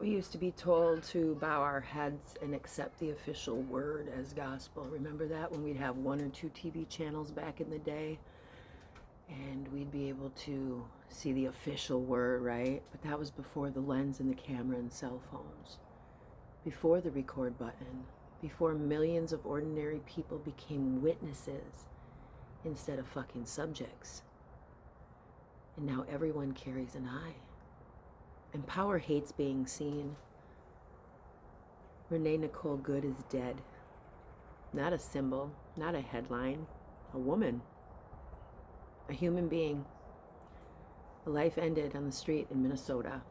We used to be told to bow our heads and accept the official word as gospel. Remember that when we'd have one or two TV channels back in the day and we'd be able to see the official word, right? But that was before the lens and the camera and cell phones, before the record button, before millions of ordinary people became witnesses instead of fucking subjects. And now everyone carries an eye. And power hates being seen. Renee Nicole Good is dead. Not a symbol, not a headline, a woman, a human being. A life ended on the street in Minnesota.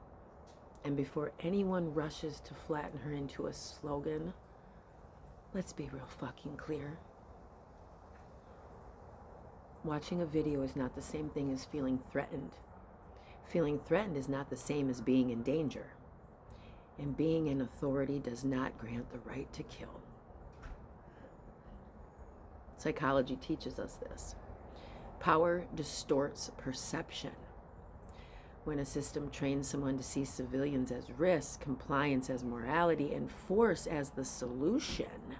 And before anyone rushes to flatten her into a slogan, let's be real fucking clear. Watching a video is not the same thing as feeling threatened. Feeling threatened is not the same as being in danger. And being in authority does not grant the right to kill. Psychology teaches us this. Power distorts perception. When a system trains someone to see civilians as risk, compliance as morality, and force as the solution,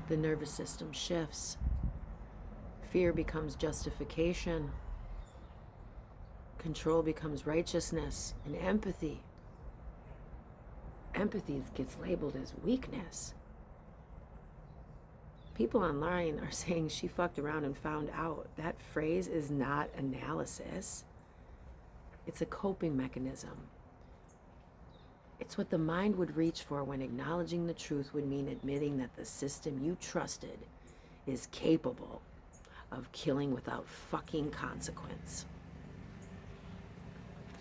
the nervous system shifts. Fear becomes justification. Control becomes righteousness, and empathy gets labeled as weakness. People online are saying she fucked around and found out. That phrase is not analysis. It's a coping mechanism. It's what the mind would reach for when acknowledging the truth would mean admitting that the system you trusted is capable of killing without fucking consequence.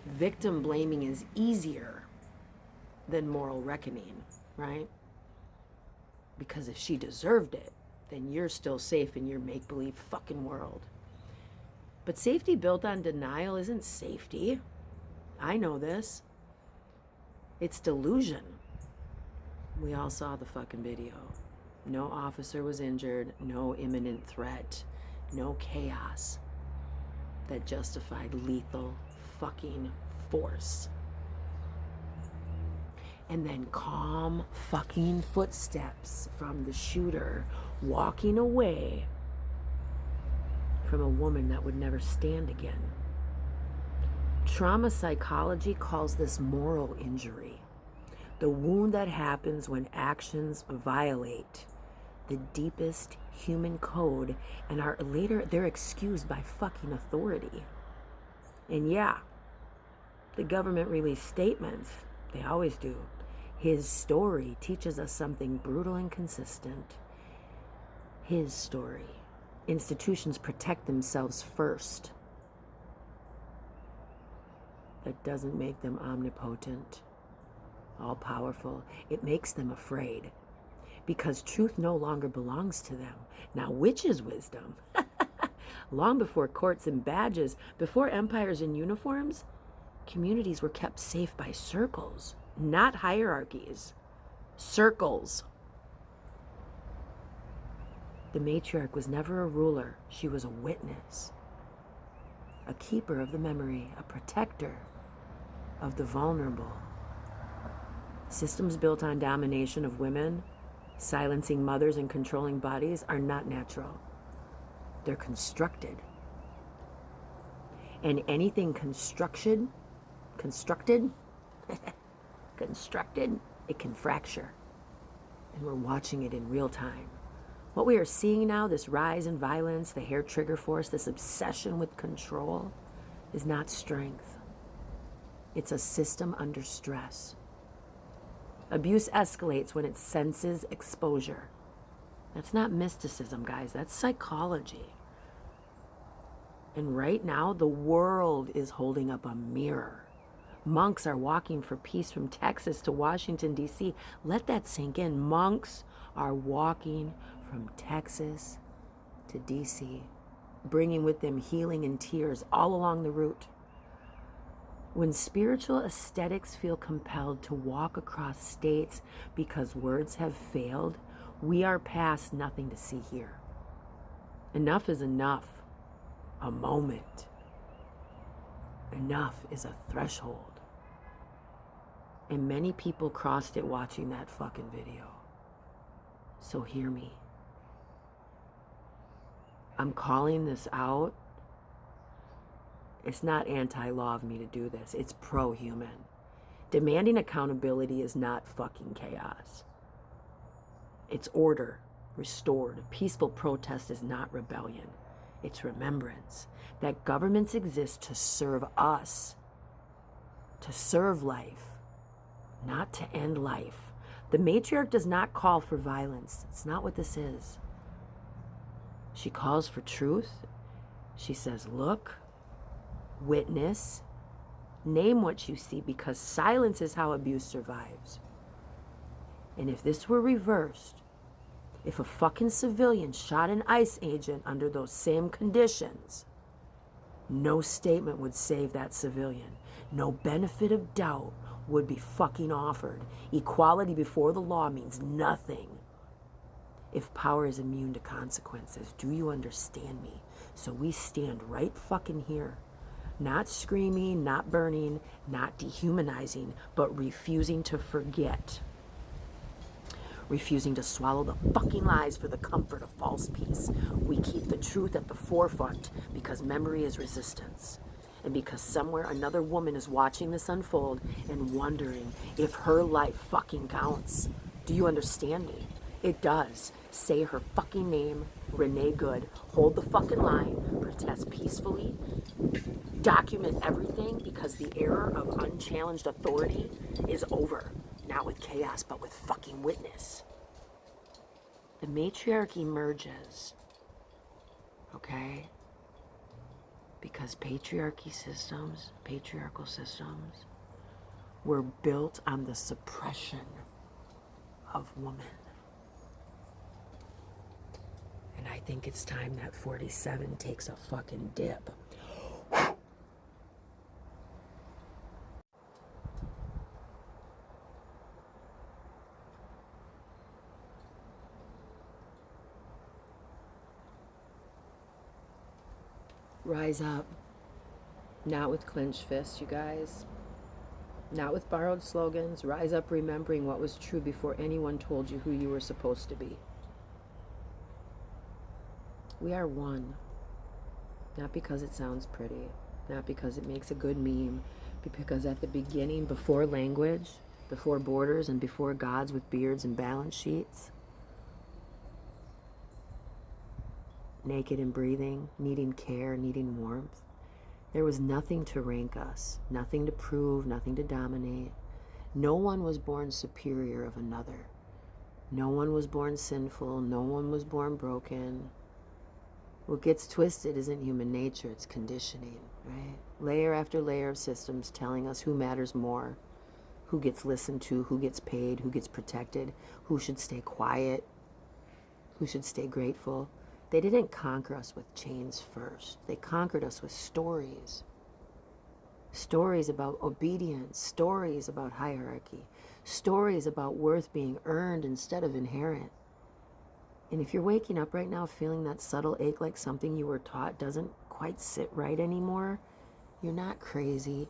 Victim blaming is easier than moral reckoning, right? Because if she deserved it, then you're still safe in your make-believe fucking world. But safety built on denial isn't safety. I know this. It's delusion. We all saw the fucking video. No officer was injured, no imminent threat, no chaos that justified lethal fucking force. And then calm fucking footsteps from the shooter walking away from a woman that would never stand again. Trauma psychology calls this moral injury, the wound that happens when actions violate the deepest human code and are later they're excused by fucking authority. And yeah, the government released statements. They always do. His story teaches us something brutal and consistent. His story. Institutions protect themselves first. That doesn't make them omnipotent, all-powerful. It makes them afraid because truth no longer belongs to them. Now, which is wisdom? Long before courts and badges, before empires and uniforms, communities were kept safe by circles, not hierarchies. Circles. The matriarch was never a ruler. She was a witness, a keeper of the memory, a protector of the vulnerable. Systems built on domination of women, silencing mothers and controlling bodies are not natural. They're constructed. And anything constructed, it can fracture. And we're watching it in real time. What we are seeing now, this rise in violence, the hair trigger force, this obsession with control, is not strength. It's a system under stress. Abuse escalates when it senses exposure. That's not mysticism, guys. That's psychology. And right now, the world is holding up a mirror. Monks are walking for peace from Texas to Washington, D.C. Let that sink in. Monks are walking from Texas to D.C., bringing with them healing and tears all along the route. When spiritual aesthetics feel compelled to walk across states because words have failed, we are past nothing to see here. Enough is enough. A moment. Enough is a threshold. And many people crossed it watching that fucking video. So hear me. I'm calling this out. It's not anti-law of me to do this. It's pro-human. Demanding accountability is not fucking chaos. It's order restored. Peaceful protest is not rebellion. It's remembrance that governments exist to serve us, to serve life, not to end life. The matriarch does not call for violence. It's not what this is. She calls for truth. She says, look, witness, name what you see, because silence is how abuse survives. And if this were reversed, if a fucking civilian shot an ICE agent under those same conditions, no statement would save that civilian. No benefit of doubt would be fucking offered. Equality before the law means nothing if power is immune to consequences. Do you understand me? So we stand right fucking here. Not screaming, not burning, not dehumanizing, but refusing to forget. Refusing to swallow the fucking lies for the comfort of false peace. We keep the truth at the forefront because memory is resistance. And because somewhere another woman is watching this unfold and wondering if her life fucking counts. Do you understand me? It does. Say her fucking name, Renee Good. Hold the fucking line. Protest peacefully. Document everything, because the era of unchallenged authority is over. Not with chaos, but with fucking witness. The matriarch emerges. Okay? Because patriarchal systems were built on the suppression of woman. And I think it's time that 47 takes a fucking dip. Rise up. Not with clenched fists, you guys. Not with borrowed slogans. Rise up remembering what was true before anyone told you who you were supposed to be. We are one. Not because it sounds pretty. Not because it makes a good meme. But because at the beginning, before language, before borders, and before gods with beards and balance sheets, naked and breathing, needing care, needing warmth, there was nothing to rank us, nothing to prove, nothing to dominate. No one was born superior of another. No one was born sinful. No one was born broken. What gets twisted isn't human nature, it's conditioning, right? Layer after layer of systems telling us who matters more, who gets listened to, who gets paid, who gets protected, who should stay quiet, who should stay grateful. They didn't conquer us with chains first. They conquered us with stories. Stories about obedience, stories about hierarchy, stories about worth being earned instead of inherent. And if you're waking up right now feeling that subtle ache like something you were taught doesn't quite sit right anymore, you're not crazy,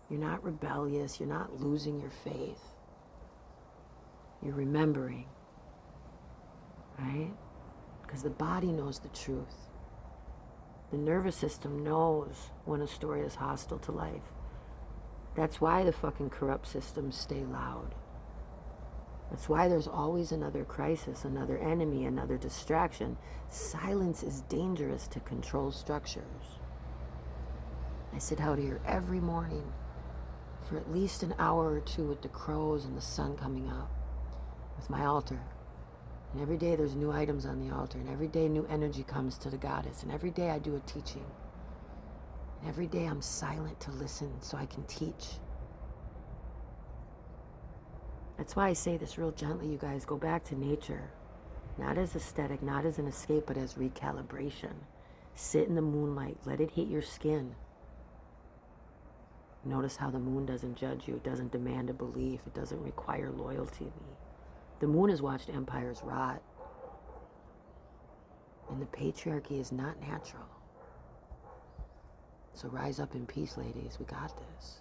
you're not rebellious, you're not losing your faith. You're remembering, right? Because the body knows the truth. The nervous system knows when a story is hostile to life. That's why the fucking corrupt systems stay loud. That's why there's always another crisis, another enemy, another distraction. Silence is dangerous to control structures. I sit out here every morning for at least an hour or two with the crows and the sun coming up, with my altar. And every day there's new items on the altar, and every day new energy comes to the goddess, and every day I do a teaching. And every day I'm silent to listen so I can teach. That's why I say this real gently, you guys. Go back to nature. Not as aesthetic, not as an escape, but as recalibration. Sit in the moonlight. Let it hit your skin. Notice how the moon doesn't judge you. It doesn't demand a belief. It doesn't require loyalty. The moon has watched empires rot. And the patriarchy is not natural. So rise up in peace, ladies. We got this.